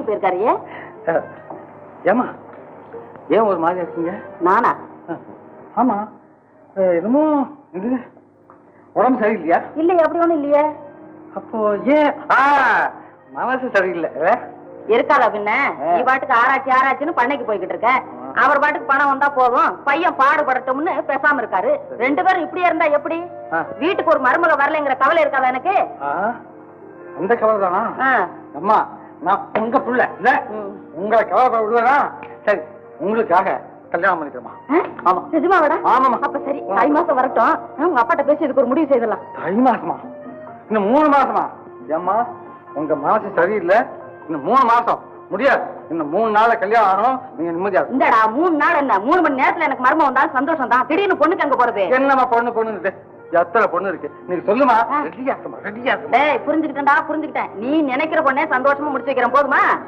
போயிருக்காரு. ஏமா ஏன் ஒரு மாதிரி இருக்கீங்க? நானா? ஆமா, என்னமோ உடம்பு சரியில்லையா? இல்லையே, அப்படி ஒண்ணும் இல்லையே. அப்போ ஏன் மனசு சரியில்லை இருக்காதா பின்ன? நீ பாட்டுக்கு ஆராய்ச்சி ஆராய்ச்சின்னு பண்ணைக்கு போய்கிட்டு இருக்க. அவர் பாட்டுக்கு பணம் வந்தா போதும், பையன் பாடுபடட்டும்னு பேசாம இருக்காரு. ரெண்டு பேரும் இப்படியே இருந்தா எப்படி? வீட்டுக்கு ஒரு மருமக வரலைங்கிற கவலை இருக்காதா எனக்கு? அந்த கவலை தானா? அம்மா, நான் உங்க புள்ள இல்ல, உங்களை கவலை விடுவேனா? சரி, உங்களுக்காக கல்யாணம் பண்ணிக்கிறோமா? ஆமா. நிஜமாவாடா? ஆமாமா. அப்ப சரி, தை மாசம் வரட்டும். உங்க அப்பாட்ட பேசி இதுக்கு ஒரு முடிவு செய்தலாம். தை மாசமா? இன்னும் 3 மாசமா? ஏம்மா, உங்க மனசு சரியில்லை. இன்னும் 3 மாசம் முடியாது. இன்னும் 3 நாள்ல கல்யாணம் ஆகணும். நீங்க நிம்மதியா இந்தடா 3 நாள் என்ன? 3 மணி நேரத்துல எனக்கு மர்மம் வந்தா சந்தோஷம் தான். திடீர்னு பொண்ணுக்கு அங்க போறது என்னம்மா? பொண்ணு எத்தனை பொண்ணு இருக்கு? நீங்க சொல்லுமா. ரெடியா இருக்குமா? புரிஞ்சுக்கிட்டேன்டா, புரிஞ்சுக்கிட்டேன். நீ நினைக்கிற பொண்ணே சந்தோஷமா முடிச்சு வைக்கிறேன், போதுமா?